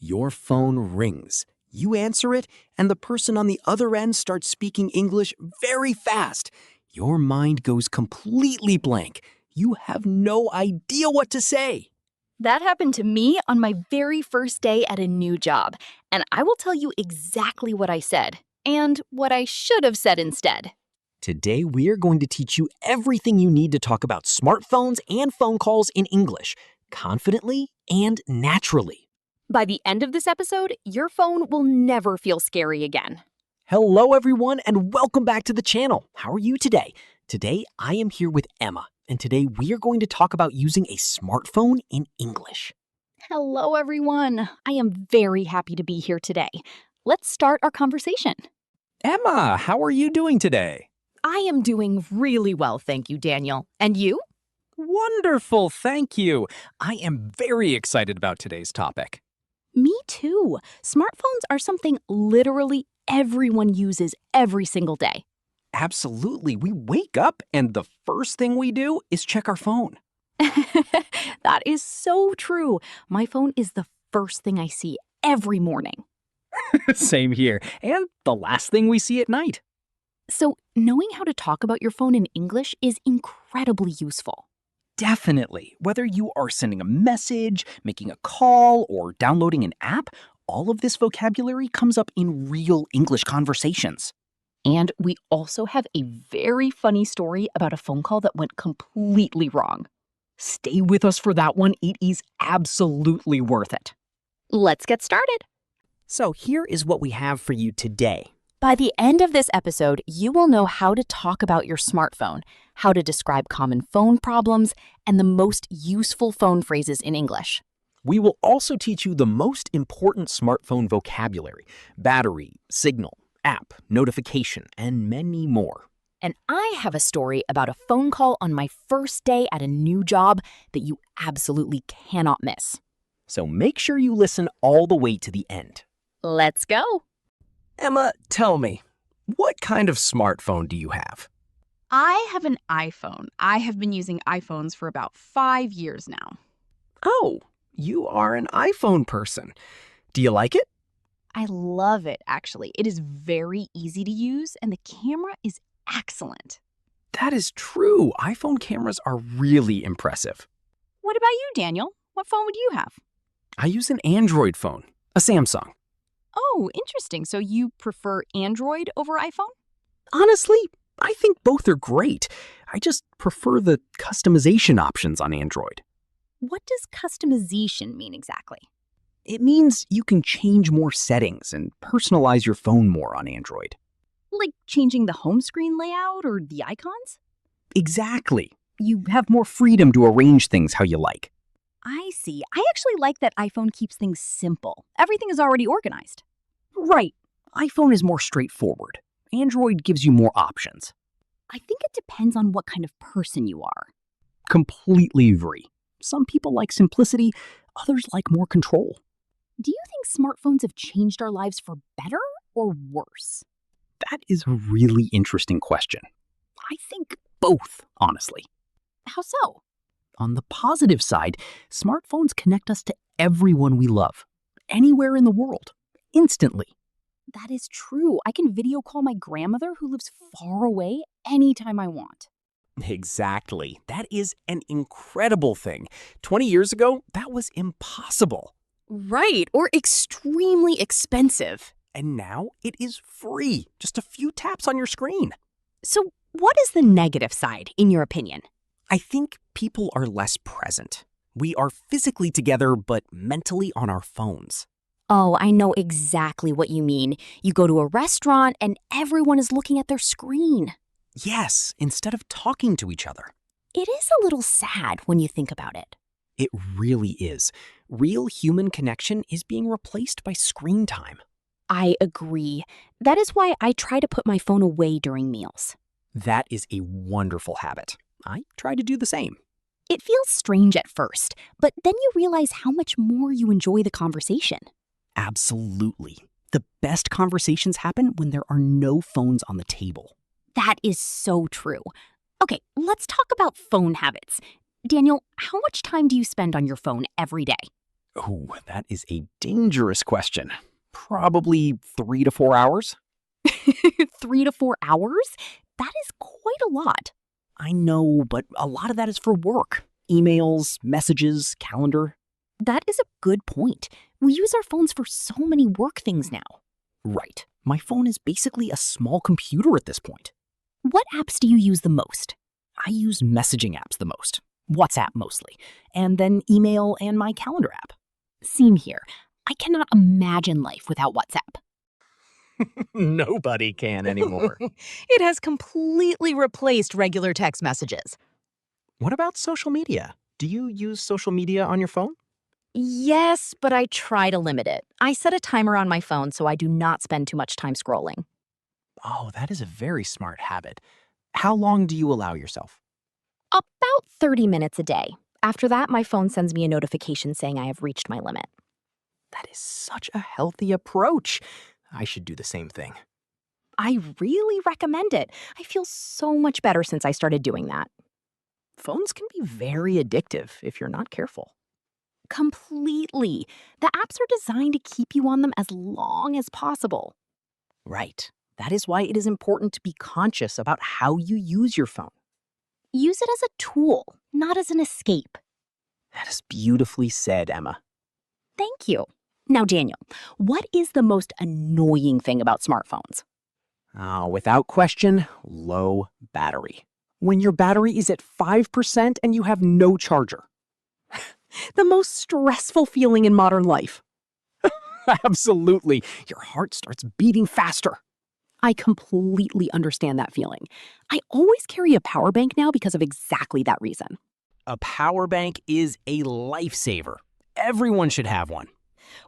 Your phone rings. You answer it, and the person on the other end starts speaking English very fast. Your mind goes completely blank. You have no idea what to say. That happened to me on my very first day at a new job, and I will tell you exactly what I said and what I should have said instead. Today, we're going to teach you everything you need to talk about smartphones and phone calls in English, confidently and naturally. By the end of this episode, your phone will never feel scary again. Hello, everyone, and welcome back to the channel. How are you today? Today, I am here with Emma, and today we are going to talk about using a smartphone in English. Hello, everyone. I am very happy to be here today. Let's start our conversation. Emma, how are you doing today? I am doing really well, thank you, Daniel. And you? Wonderful, thank you. I am very excited about today's topic. Me too. Smartphones are something literally everyone uses every single day. Absolutely. We wake up and the first thing we do is check our phone. That is so true. My phone is the first thing I see every morning. Same here. And the last thing we see at night. So, knowing how to talk about your phone in English is incredibly useful. Definitely. Whether you are sending a message, making a call, or downloading an app, all of this vocabulary comes up in real English conversations. And we also have a very funny story about a phone call that went completely wrong. Stay with us for that one. It is absolutely worth it. Let's get started. So here is what we have for you today. By the end of this episode, you will know how to talk about your smartphone, how to describe common phone problems, and the most useful phone phrases in English. We will also teach you the most important smartphone vocabulary: battery, signal, app, notification, and many more. And I have a story about a phone call on my first day at a new job that you absolutely cannot miss. So make sure you listen all the way to the end. Let's go. Emma, tell me, what kind of smartphone do you have? I have an iPhone. I have been using iPhones for about 5 years now. Oh, you are an iPhone person. Do you like it? I love it, actually. It is very easy to use, and the camera is excellent. That is true. iPhone cameras are really impressive. What about you, Daniel? What phone would you have? I use an Android phone, a Samsung. Oh, interesting. So you prefer Android over iPhone? Honestly, I think both are great. I just prefer the customization options on Android. What does customization mean exactly? It means you can change more settings and personalize your phone more on Android. Like changing the home screen layout or the icons? Exactly. You have more freedom to arrange things how you like. I see. I actually like that iPhone keeps things simple. Everything is already organized. Right. iPhone is more straightforward. Android gives you more options. I think it depends on what kind of person you are. Completely agree. Some people like simplicity, others like more control. Do you think smartphones have changed our lives for better or worse? That is a really interesting question. I think both, honestly. How so? On the positive side, smartphones connect us to everyone we love, anywhere in the world, instantly. That is true. I can video call my grandmother who lives far away anytime I want. Exactly. That is an incredible thing. 20 years ago, that was impossible. Right, or extremely expensive. And now it is free. Just a few taps on your screen. So, what is the negative side, in your opinion? I think people are less present. We are physically together, but mentally on our phones. Oh, I know exactly what you mean. You go to a restaurant and everyone is looking at their screen. Yes, instead of talking to each other. It is a little sad when you think about it. It really is. Real human connection is being replaced by screen time. I agree. That is why I try to put my phone away during meals. That is a wonderful habit. I try to do the same. It feels strange at first, but then you realize how much more you enjoy the conversation. Absolutely. The best conversations happen when there are no phones on the table. That is so true. Okay, let's talk about phone habits. Daniel, how much time do you spend on your phone every day? Oh, that is a dangerous question. Probably 3 to 4 hours. 3 to 4 hours? That is quite a lot. I know, but a lot of that is for work. Emails, messages, calendar. That is a good point. We use our phones for so many work things now. Right. My phone is basically a small computer at this point. What apps do you use the most? I use messaging apps the most. WhatsApp mostly. And then email and my calendar app. Same here. I cannot imagine life without WhatsApp. Nobody can anymore. It has completely replaced regular text messages. What about social media? Do you use social media on your phone? Yes, but I try to limit it. I set a timer on my phone so I do not spend too much time scrolling. Oh, that is a very smart habit. How long do you allow yourself? About 30 minutes a day. After that, my phone sends me a notification saying I have reached my limit. That is such a healthy approach. I should do the same thing. I really recommend it. I feel so much better since I started doing that. Phones can be very addictive if you're not careful. Completely. The apps are designed to keep you on them as long as possible. Right. That is why it is important to be conscious about how you use your phone. Use it as a tool, not as an escape. That is beautifully said, Emma. Thank you. Now, Daniel, what is the most annoying thing about smartphones? Without question, low battery. When your battery is at 5% and you have no charger. The most stressful feeling in modern life. Absolutely. Your heart starts beating faster. I completely understand that feeling. I always carry a power bank now because of exactly that reason. A power bank is a lifesaver. Everyone should have one.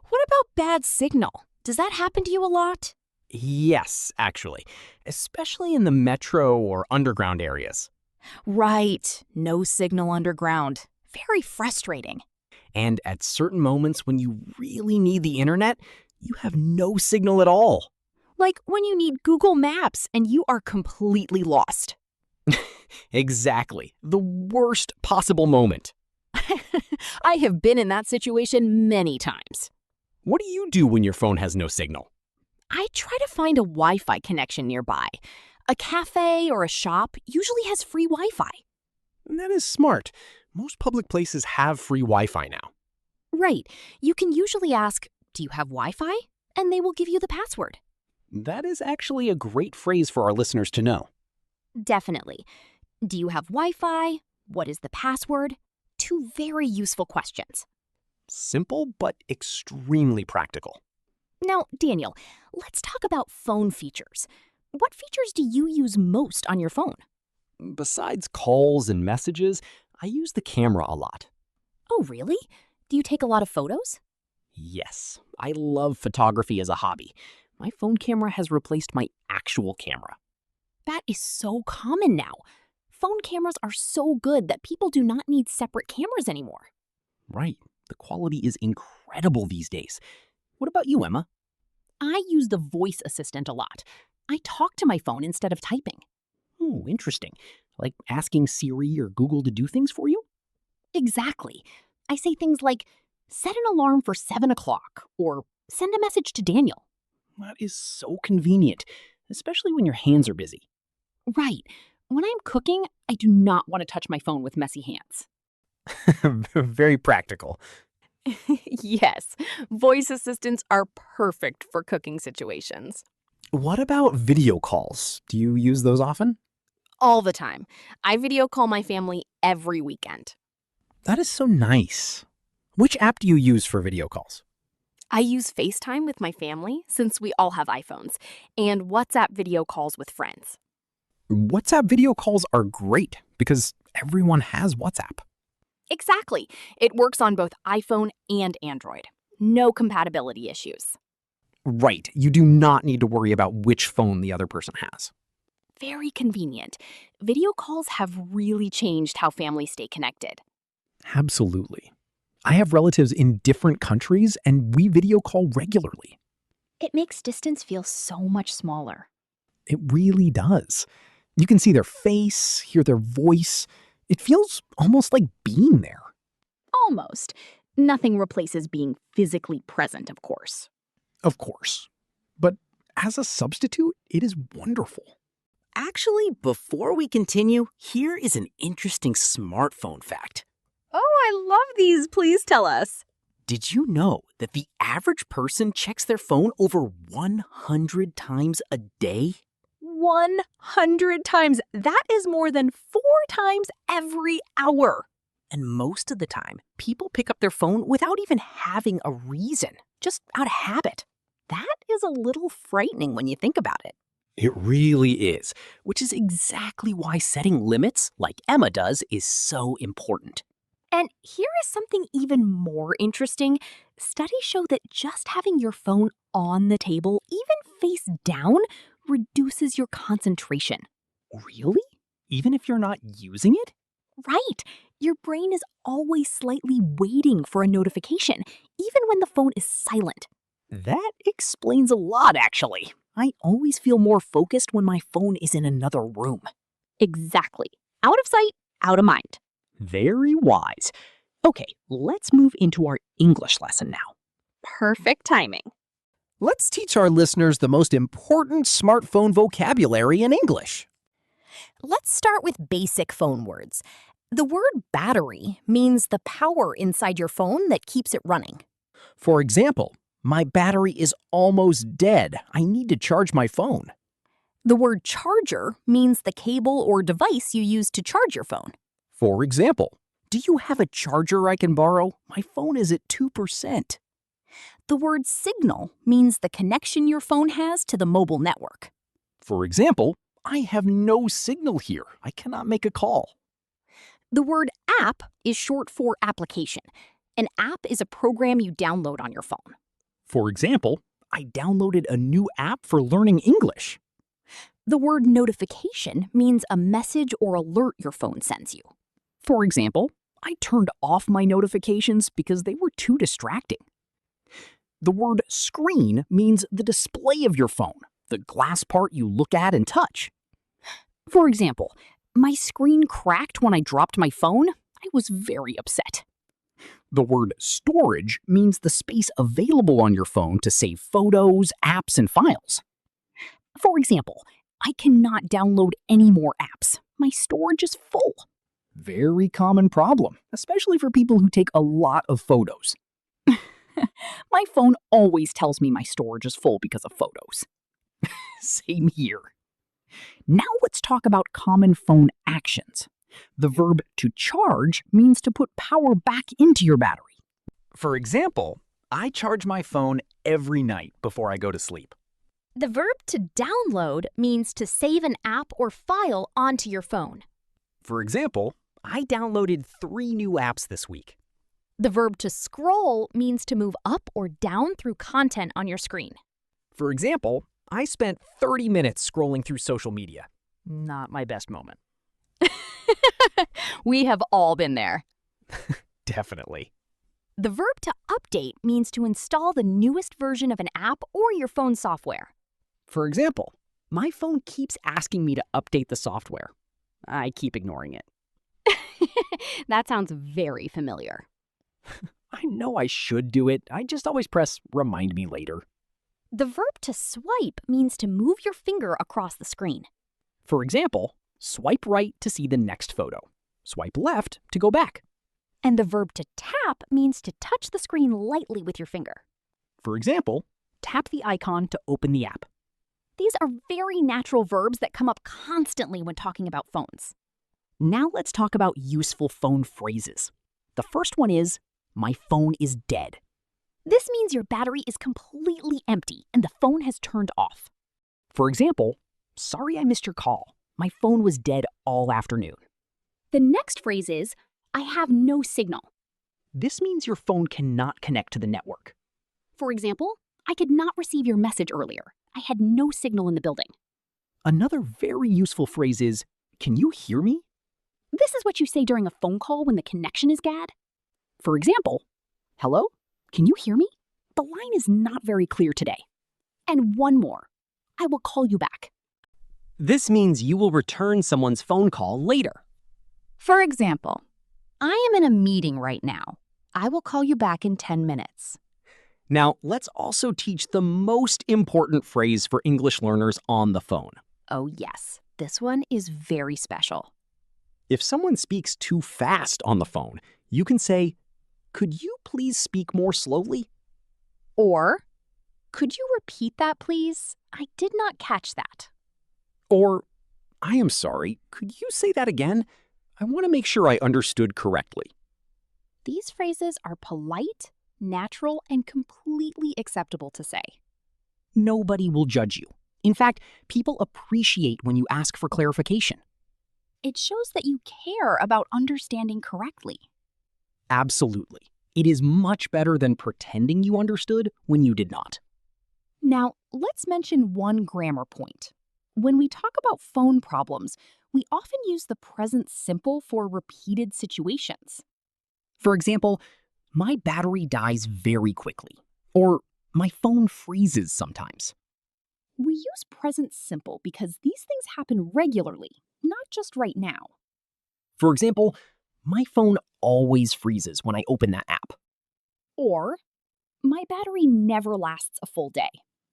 What about bad signal? Does that happen to you a lot? Yes, actually. Especially in the metro or underground areas. Right. No signal underground. Very frustrating. And at certain moments when you really need the internet, you have no signal at all. Like when you need Google Maps and you are completely lost. Exactly. The worst possible moment. I have been in that situation many times. What do you do when your phone has no signal? I try to find a Wi-Fi connection nearby. A cafe or a shop usually has free Wi-Fi. That is smart. Most public places have free Wi-Fi now. Right. You can usually ask, "Do you have Wi-Fi?" And they will give you the password. That is actually a great phrase for our listeners to know. Definitely. Do you have Wi-Fi? What is the password? Two very useful questions. Simple, but extremely practical. Now, Daniel, let's talk about phone features. What features do you use most on your phone? Besides calls and messages, I use the camera a lot. Oh, really? Do you take a lot of photos? Yes, I love photography as a hobby. My phone camera has replaced my actual camera. That is so common now. Phone cameras are so good that people do not need separate cameras anymore. Right. The quality is incredible these days. What about you, Emma? I use the voice assistant a lot. I talk to my phone instead of typing. Oh, interesting. Like asking Siri or Google to do things for you? Exactly. I say things like, set an alarm for 7 o'clock, or send a message to Daniel. That is so convenient, especially when your hands are busy. Right. When I'm cooking, I do not want to touch my phone with messy hands. Very practical. Yes, voice assistants are perfect for cooking situations. What about video calls? Do you use those often? All the time. I video call my family every weekend. That is so nice. Which app do you use for video calls? I use FaceTime with my family since we all have iPhones, and WhatsApp video calls with friends. WhatsApp video calls are great because everyone has WhatsApp. Exactly. It works on both iPhone and Android. No compatibility issues. Right. You do not need to worry about which phone the other person has. Very convenient. Video calls have really changed how families stay connected. Absolutely. I have relatives in different countries and we video call regularly. It makes distance feel so much smaller. It really does. You can see their face, hear their voice. It feels almost like being there. Almost. Nothing replaces being physically present, of course. Of course. But as a substitute, it is wonderful. Actually, before we continue, here is an interesting smartphone fact. Oh, I love these. Please tell us. Did you know that the average person checks their phone over 100 times a day? 100 times. That is more than 4 times every hour. And most of the time, people pick up their phone without even having a reason, just out of habit. That is a little frightening when you think about it. It really is, which is exactly why setting limits, like Emma does, is so important. And here is something even more interesting. Studies show that just having your phone on the table, even face down, reduces your concentration. Really? Even if you're not using it? Right. Your brain is always slightly waiting for a notification, even when the phone is silent. That explains a lot, actually. I always feel more focused when my phone is in another room. Exactly. Out of sight, out of mind. Very wise. Okay, let's move into our English lesson now. Perfect timing. Let's teach our listeners the most important smartphone vocabulary in English. Let's start with basic phone words. The word battery means the power inside your phone that keeps it running. For example, my battery is almost dead. I need to charge my phone. The word charger means the cable or device you use to charge your phone. For example, do you have a charger I can borrow? My phone is at 2%. The word signal means the connection your phone has to the mobile network. For example, I have no signal here. I cannot make a call. The word app is short for application. An app is a program you download on your phone. For example, I downloaded a new app for learning English. The word notification means a message or alert your phone sends you. For example, I turned off my notifications because they were too distracting. The word screen means the display of your phone, the glass part you look at and touch. For example, my screen cracked when I dropped my phone. I was very upset. The word storage means the space available on your phone to save photos, apps, and files. For example, I cannot download any more apps. My storage is full. Very common problem, especially for people who take a lot of photos. My phone always tells me my storage is full because of photos. Same here. Now let's talk about common phone actions. The verb to charge means to put power back into your battery. For example, I charge my phone every night before I go to sleep. The verb to download means to save an app or file onto your phone. For example, I downloaded 3 new apps this week. The verb to scroll means to move up or down through content on your screen. For example, I spent 30 minutes scrolling through social media. Not my best moment. We have all been there. Definitely. The verb to update means to install the newest version of an app or your phone software. For example, my phone keeps asking me to update the software. I keep ignoring it. That sounds very familiar. I know I should do it. I just always press remind me later. The verb to swipe means to move your finger across the screen. For example, swipe right to see the next photo. Swipe left to go back. And the verb to tap means to touch the screen lightly with your finger. For example, tap the icon to open the app. These are very natural verbs that come up constantly when talking about phones. Now let's talk about useful phone phrases. The first one is, my phone is dead. This means your battery is completely empty and the phone has turned off. For example, sorry I missed your call. My phone was dead all afternoon. The next phrase is, I have no signal. This means your phone cannot connect to the network. For example, I could not receive your message earlier. I had no signal in the building. Another very useful phrase is, can you hear me? This is what you say during a phone call when the connection is bad. For example, hello? Can you hear me? The line is not very clear today. And one more, I will call you back. This means you will return someone's phone call later. For example, I am in a meeting right now. I will call you back in 10 minutes. Now, let's also teach the most important phrase for English learners on the phone. Oh, yes. This one is very special. If someone speaks too fast on the phone, you can say, "Could you please speak more slowly?" Or, could you repeat that, please? I did not catch that. Or, "I am sorry, could you say that again? I want to make sure I understood correctly." These phrases are polite, natural, and completely acceptable to say. Nobody will judge you. In fact, people appreciate when you ask for clarification. It shows that you care about understanding correctly. Absolutely. It is much better than pretending you understood when you did not. Now, let's mention one grammar point. When we talk about phone problems, we often use the present simple for repeated situations. For example, my battery dies very quickly, or my phone freezes sometimes. We use present simple because these things happen regularly, not just right now. For example, my phone always freezes when I open that app. Or, my battery never lasts a full day.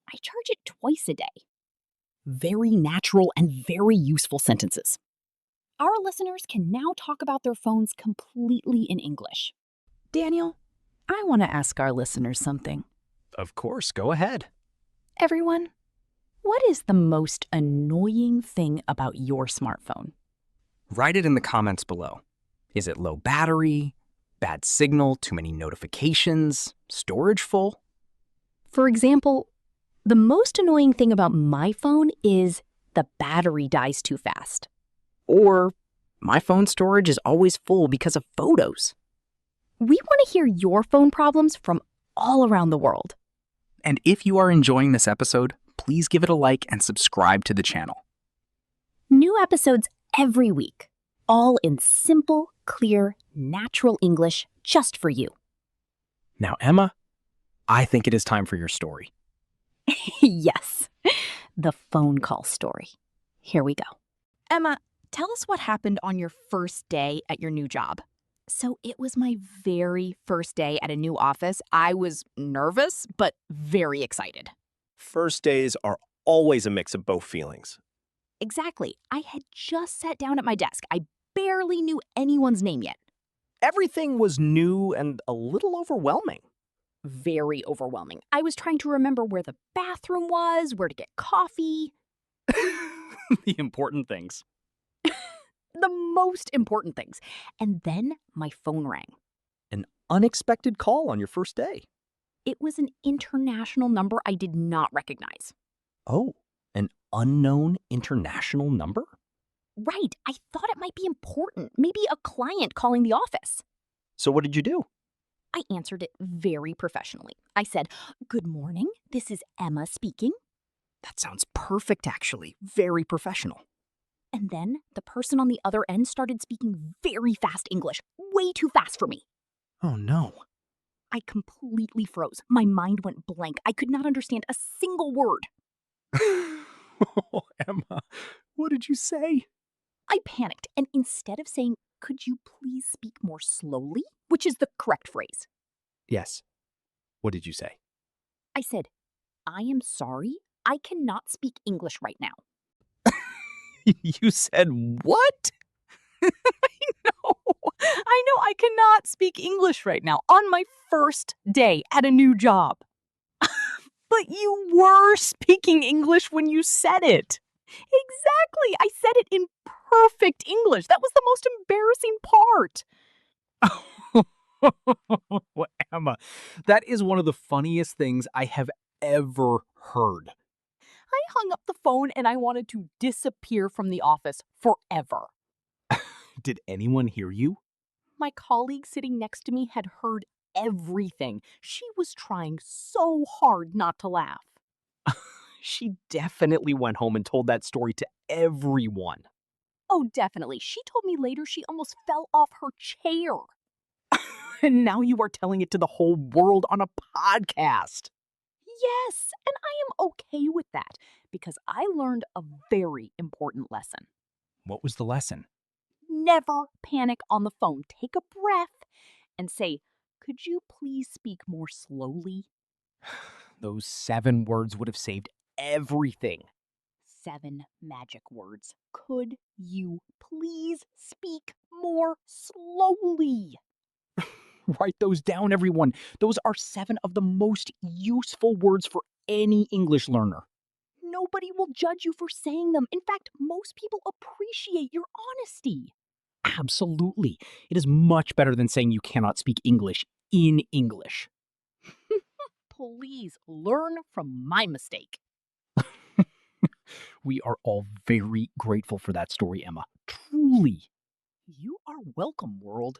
I charge it twice a day. Very natural and very useful sentences. Our listeners can now talk about their phones completely in English. Daniel, I want to ask our listeners something. Of course, go ahead. Everyone, what is the most annoying thing about your smartphone? Write it in the comments below. Is it low battery, bad signal, too many notifications, storage full? For example, the most annoying thing about my phone is the battery dies too fast. Or my phone storage is always full because of photos. We want to hear your phone problems from all around the world. And if you are enjoying this episode, please give it a like and subscribe to the channel. New episodes every week, all in simple, clear, natural English just for you. Now, Emma, I think it is time for your story. Yes, the phone call story. Here we go. Emma, tell us what happened on your first day at your new job. So it was my very first day at a new office. I was nervous, but very excited. First days are always a mix of both feelings. Exactly. I had just sat down at my desk. I barely knew anyone's name yet. Everything was new and a little overwhelming. Very overwhelming. I was trying to remember where the bathroom was, where to get coffee. The important things. The most important things. And then my phone rang. An unexpected call on your first day. It was an international number I did not recognize. Oh, an unknown international number? Right. I thought it might be important. Maybe a client calling the office. So what did you do? I answered it very professionally. I said, "Good morning. This is Emma speaking." That sounds perfect, actually. Very professional. And then the person on the other end started speaking very fast English, way too fast for me. Oh, no. I completely froze. My mind went blank. I could not understand a single word. Oh, Emma, what did you say? I panicked, and instead of saying, "Could you please speak more slowly?" which is the correct phrase, Yes. What did you say? I said, "I am sorry. I cannot speak English right now." You said what? I know I cannot speak English right now on my first day at a new job. But you were speaking English when you said it. Exactly. I said it in perfect English. That was the most embarrassing part. Well, Emma, that is one of the funniest things I have ever heard. I hung up the phone and I wanted to disappear from the office forever. Did anyone hear you? My colleague sitting next to me had heard everything. She was trying so hard not to laugh. She definitely went home and told that story to everyone. Oh, definitely. She told me later she almost fell off her chair. And now you are telling it to the whole world on a podcast. Yes, and I am okay with that because I learned a very important lesson. What was the lesson? Never panic on the phone. Take a breath and say, Could you please speak more slowly? Those 7 words would have saved everything. 7 magic words. Could you please speak more slowly? Write those down, everyone. Those are 7 of the most useful words for any English learner. Nobody will judge you for saying them. In fact, most people appreciate your honesty. Absolutely. It is much better than saying you cannot speak English in English. Please learn from my mistake. We are all very grateful for that story, Emma. Truly. You are welcome, world.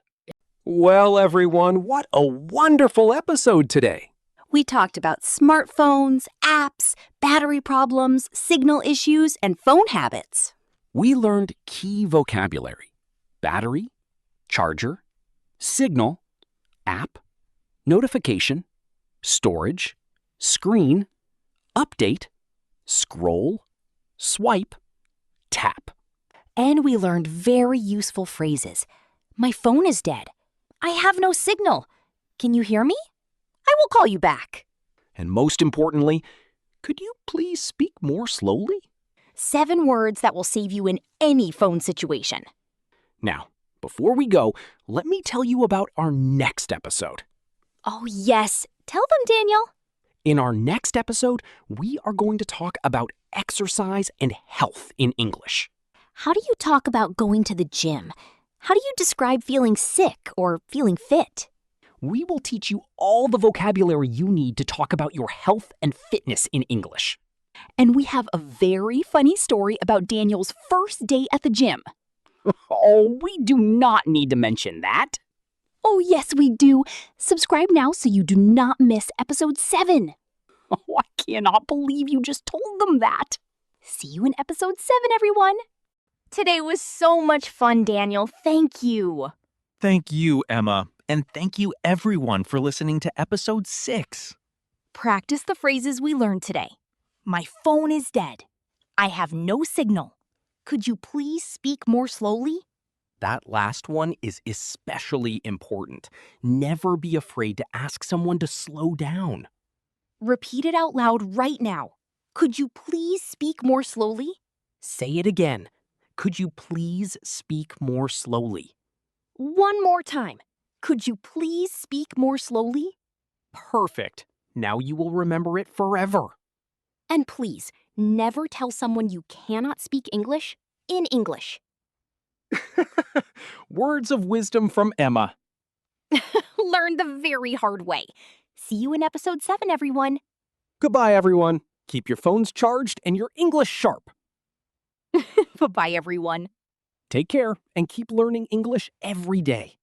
Well, everyone, what a wonderful episode today. We talked about smartphones, apps, battery problems, signal issues, and phone habits. We learned key vocabulary: battery, charger, signal, app, notification, storage, screen, update, scroll, swipe, tap. And we learned very useful phrases. My phone is dead. I have no signal. Can you hear me? I will call you back. And most importantly, could you please speak more slowly? 7 words that will save you in any phone situation. Now, before we go, let me tell you about our next episode. Oh, yes. Tell them, Daniel. In our next episode, we are going to talk about exercise and health in English. How do you talk about going to the gym? How do you describe feeling sick or feeling fit? We will teach you all the vocabulary you need to talk about your health and fitness in English. And we have a very funny story about Daniel's first day at the gym. Oh, we do not need to mention that. Oh, yes, we do. Subscribe now so you do not miss episode 7. Oh, I cannot believe you just told them that. See you in episode 7, everyone. Today was so much fun, Daniel. Thank you. Thank you, Emma. And thank you, everyone, for listening to episode 6. Practice the phrases we learned today. My phone is dead. I have no signal. Could you please speak more slowly? That last one is especially important. Never be afraid to ask someone to slow down. Repeat it out loud right now. Could you please speak more slowly? Say it again. Could you please speak more slowly? One more time. Could you please speak more slowly? Perfect. Now you will remember it forever. And please, never tell someone you cannot speak English in English. Words of wisdom from Emma. Learn the very hard way. See you in episode 7, everyone. Goodbye, everyone. Keep your phones charged and your English sharp. Bye-bye, everyone. Take care and keep learning English every day.